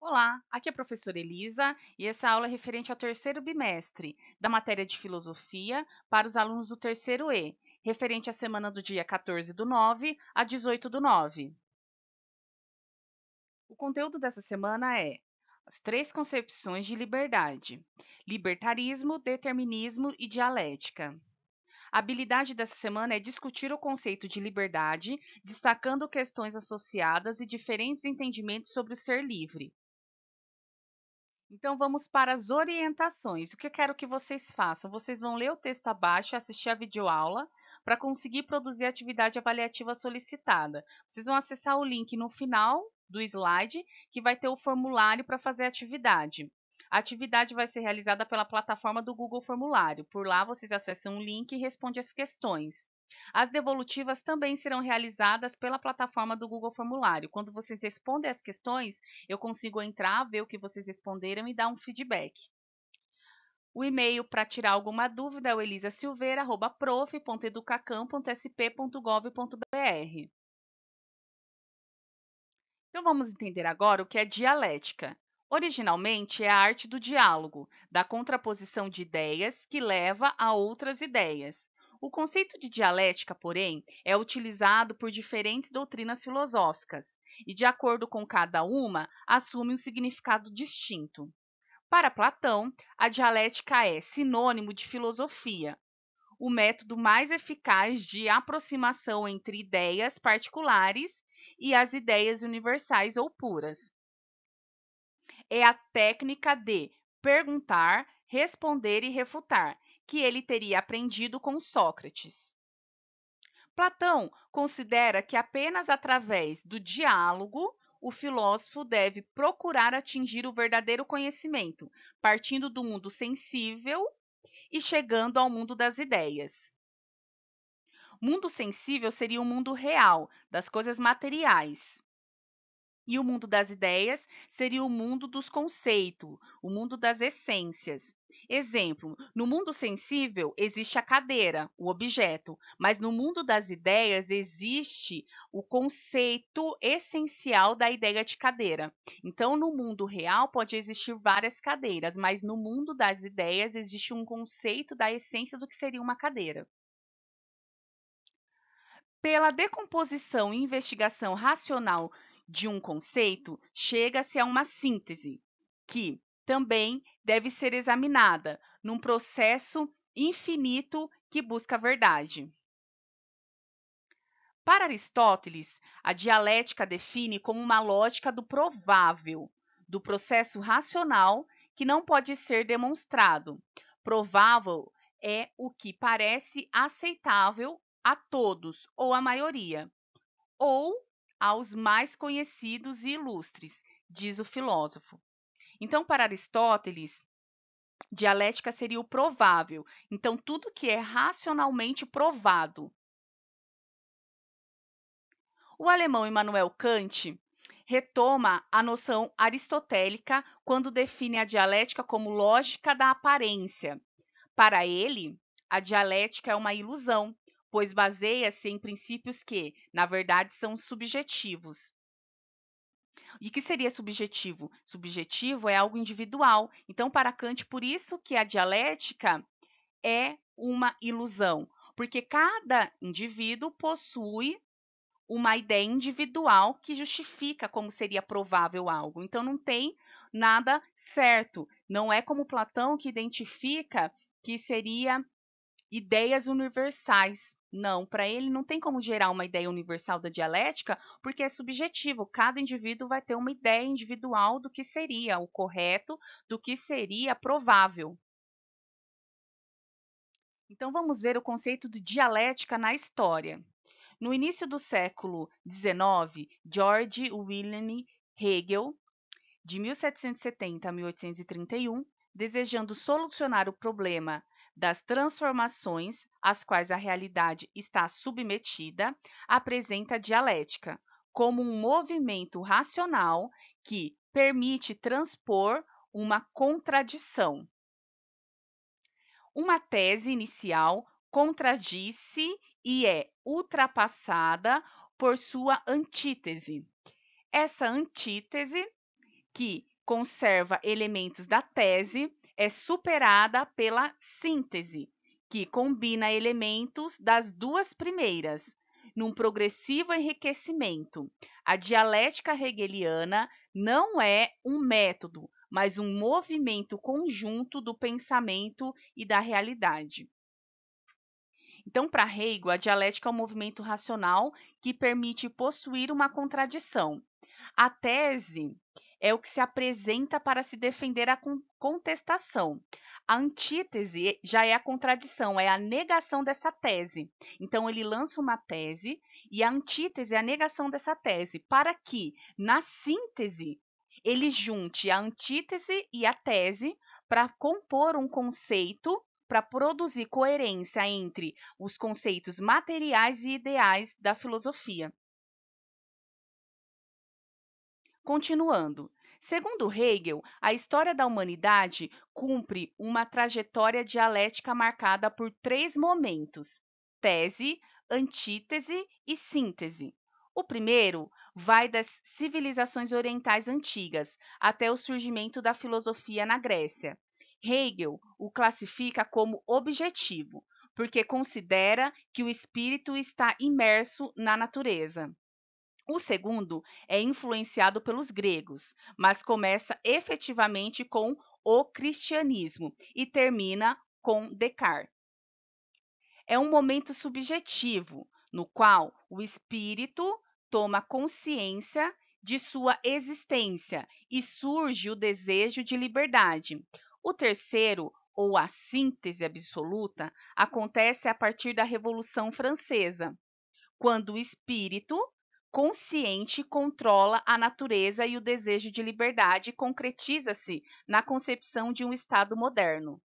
Olá, aqui é a professora Elisa e essa aula é referente ao terceiro bimestre da matéria de Filosofia para os alunos do terceiro E, referente à semana do dia 14/9 a 18/9. O conteúdo dessa semana é as três concepções de liberdade: libertarismo, determinismo e dialética. A habilidade dessa semana é discutir o conceito de liberdade, destacando questões associadas e diferentes entendimentos sobre o ser livre. Então vamos para as orientações. O que eu quero que vocês façam? Vocês vão ler o texto abaixo, assistir a videoaula para conseguir produzir a atividade avaliativa solicitada. Vocês vão acessar o link no final do slide, que vai ter o formulário para fazer a atividade. A atividade vai ser realizada pela plataforma do Google Formulário. Por lá, vocês acessam o link e respondem as questões. As devolutivas também serão realizadas pela plataforma do Google Formulário. Quando vocês respondem as questões, eu consigo entrar, ver o que vocês responderam e dar um feedback. O e-mail para tirar alguma dúvida é o elisasilveira@prof.educacam.sp.gov.br. Então vamos entender agora o que é dialética. Originalmente é a arte do diálogo, da contraposição de ideias que leva a outras ideias. O conceito de dialética, porém, é utilizado por diferentes doutrinas filosóficas e, de acordo com cada uma, assume um significado distinto. Para Platão, a dialética é sinônimo de filosofia, o método mais eficaz de aproximação entre ideias particulares e as ideias universais ou puras. É a técnica de perguntar, responder e refutar, que ele teria aprendido com Sócrates. Platão considera que apenas através do diálogo o filósofo deve procurar atingir o verdadeiro conhecimento, partindo do mundo sensível e chegando ao mundo das ideias. Mundo sensível seria o mundo real, das coisas materiais. E o mundo das ideias seria o mundo dos conceitos, o mundo das essências. Exemplo, no mundo sensível existe a cadeira, o objeto, mas no mundo das ideias existe o conceito essencial da ideia de cadeira. Então, no mundo real pode existir várias cadeiras, mas no mundo das ideias existe um conceito da essência do que seria uma cadeira. Pela decomposição e investigação racional de um conceito, chega-se a uma síntese, que também deve ser examinada num processo infinito que busca a verdade. Para Aristóteles, a dialética define como uma lógica do provável, do processo racional que não pode ser demonstrado. Provável é o que parece aceitável a todos ou à maioria, ou aos mais conhecidos e ilustres, diz o filósofo. Então, para Aristóteles, dialética seria o provável. Então, tudo que é racionalmente provado. O alemão Immanuel Kant retoma a noção aristotélica quando define a dialética como lógica da aparência. Para ele, a dialética é uma ilusão, pois baseia-se em princípios que, na verdade, são subjetivos. E o que seria subjetivo? Subjetivo é algo individual. Então, para Kant, por isso que a dialética é uma ilusão, porque cada indivíduo possui uma ideia individual que justifica como seria provável algo. Então, não tem nada certo. Não é como Platão que identifica que seria ideias universais. Não, para ele não tem como gerar uma ideia universal da dialética, porque é subjetivo. Cada indivíduo vai ter uma ideia individual do que seria o correto, do que seria provável. Então vamos ver o conceito de dialética na história. No início do século XIX, George Wilhelm Hegel, de 1770 a 1831, desejando solucionar o problema das transformações às quais a realidade está submetida, apresenta a dialética como um movimento racional que permite transpor uma contradição. Uma tese inicial contradiz-se e é ultrapassada por sua antítese. Essa antítese, que conserva elementos da tese, é superada pela síntese, que combina elementos das duas primeiras, num progressivo enriquecimento. A dialética hegeliana não é um método, mas um movimento conjunto do pensamento e da realidade. Então, para Hegel, a dialética é um movimento racional que permite possuir uma contradição. A tese é o que se apresenta para se defender a contestação. A antítese já é a contradição, é a negação dessa tese. Então, ele lança uma tese e a antítese é a negação dessa tese, para que, na síntese, ele junte a antítese e a tese para compor um conceito, para produzir coerência entre os conceitos materiais e ideais da filosofia. Continuando. Segundo Hegel, a história da humanidade cumpre uma trajetória dialética marcada por três momentos: tese, antítese e síntese. O primeiro vai das civilizações orientais antigas até o surgimento da filosofia na Grécia. Hegel o classifica como objetivo, porque considera que o espírito está imerso na natureza. O segundo é influenciado pelos gregos, mas começa efetivamente com o cristianismo e termina com Descartes. É um momento subjetivo, no qual o espírito toma consciência de sua existência e surge o desejo de liberdade. O terceiro, ou a síntese absoluta, acontece a partir da Revolução Francesa, quando o espírito consciente controla a natureza e o desejo de liberdade concretiza-se na concepção de um Estado moderno.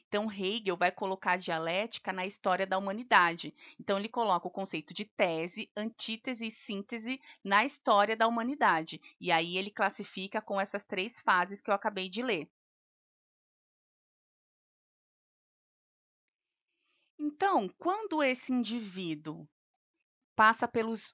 Então, Hegel vai colocar a dialética na história da humanidade. Então, ele coloca o conceito de tese, antítese e síntese na história da humanidade. E aí ele classifica com essas três fases que eu acabei de ler. Então, quando esse indivíduo passa pelos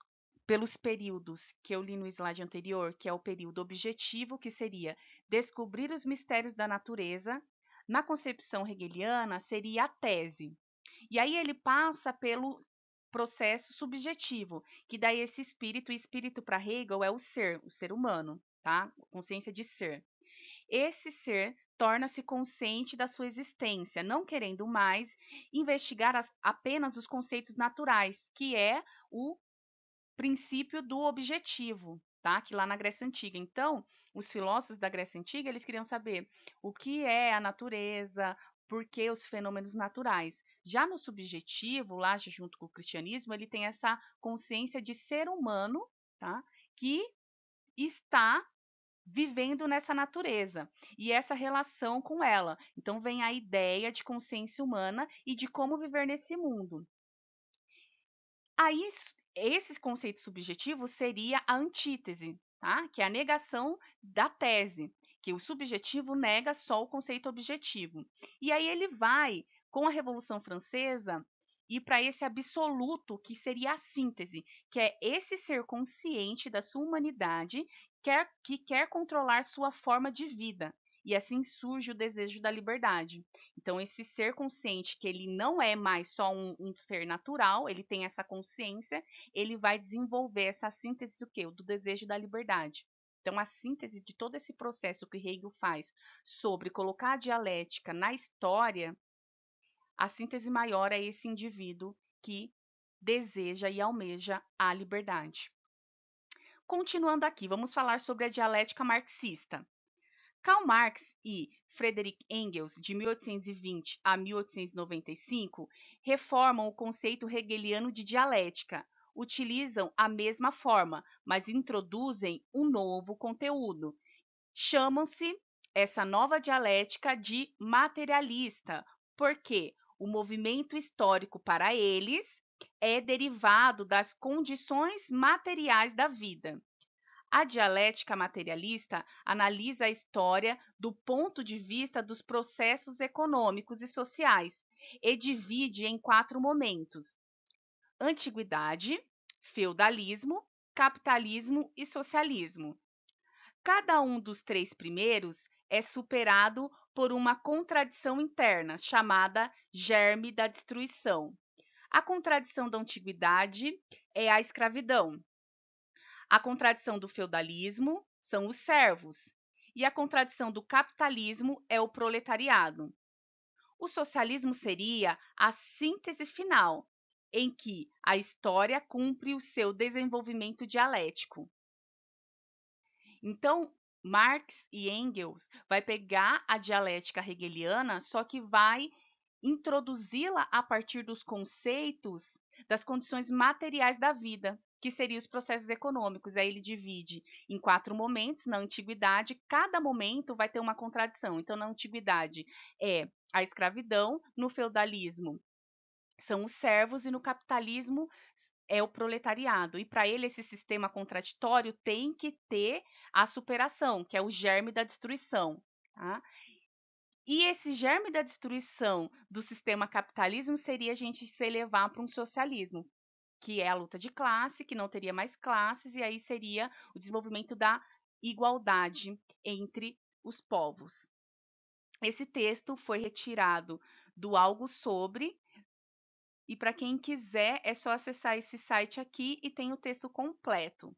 períodos que eu li no slide anterior, que é o período objetivo, que seria descobrir os mistérios da natureza. Na concepção hegeliana, seria a tese. E aí ele passa pelo processo subjetivo, que daí esse espírito, e espírito para Hegel é o ser humano, tá? Consciência de ser. Esse ser torna-se consciente da sua existência, não querendo mais investigar apenas os conceitos naturais, que é o princípio do objetivo, tá? Que lá na Grécia Antiga. Então, os filósofos da Grécia Antiga, eles queriam saber o que é a natureza, por que os fenômenos naturais. Já no subjetivo, lá junto com o cristianismo, ele tem essa consciência de ser humano, tá? Que está vivendo nessa natureza e essa relação com ela. Então vem a ideia de consciência humana e de como viver nesse mundo. Aí, esse conceito subjetivo seria a antítese, tá? Que é a negação da tese, que o subjetivo nega só o conceito objetivo. E aí ele vai, com a Revolução Francesa, ir para esse absoluto, que seria a síntese, que é esse ser consciente da sua humanidade, que quer controlar sua forma de vida. E assim surge o desejo da liberdade. Então, esse ser consciente, que ele não é mais só um ser natural, ele tem essa consciência, ele vai desenvolver essa síntese do quê? Do desejo da liberdade. Então, a síntese de todo esse processo que Hegel faz sobre colocar a dialética na história, a síntese maior é esse indivíduo que deseja e almeja a liberdade. Continuando aqui, vamos falar sobre a dialética marxista. Karl Marx e Friedrich Engels, de 1820 a 1895, reformam o conceito hegeliano de dialética. Utilizam a mesma forma, mas introduzem um novo conteúdo. Chamam-se essa nova dialética de materialista, porque o movimento histórico para eles é derivado das condições materiais da vida. A dialética materialista analisa a história do ponto de vista dos processos econômicos e sociais e divide em quatro momentos: antiguidade, feudalismo, capitalismo e socialismo. Cada um dos três primeiros é superado por uma contradição interna, chamada germe da destruição. A contradição da antiguidade é a escravidão. A contradição do feudalismo são os servos. E a contradição do capitalismo é o proletariado. O socialismo seria a síntese final, em que a história cumpre o seu desenvolvimento dialético. Então, Marx e Engels vai pegar a dialética hegeliana, só que vai introduzi-la a partir dos conceitos das condições materiais da vida, que seriam os processos econômicos. Aí ele divide em 4 momentos. Na antiguidade, cada momento vai ter uma contradição. Então, na antiguidade é a escravidão, no feudalismo são os servos e no capitalismo é o proletariado. E para ele, esse sistema contraditório tem que ter a superação, que é o germe da destruição. Tá? E esse germe da destruição do sistema capitalismo seria a gente se elevar para um socialismo, que é a luta de classe, que não teria mais classes, e aí seria o desenvolvimento da igualdade entre os povos. Esse texto foi retirado do Algo Sobre, e para quem quiser, é só acessar esse site aqui e tem o texto completo.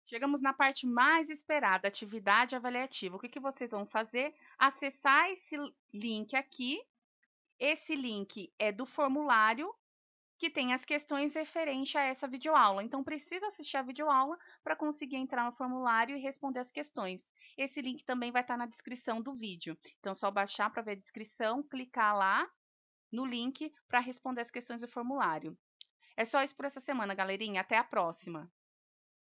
Chegamos na parte mais esperada, atividade avaliativa. O que vocês vão fazer? Acessar esse link aqui. Esse link é do formulário que tem as questões referentes a essa videoaula. Então, precisa assistir a videoaula para conseguir entrar no formulário e responder as questões. Esse link também vai estar na descrição do vídeo. Então, é só baixar para ver a descrição, clicar lá no link para responder as questões do formulário. É só isso por essa semana, galerinha. Até a próxima!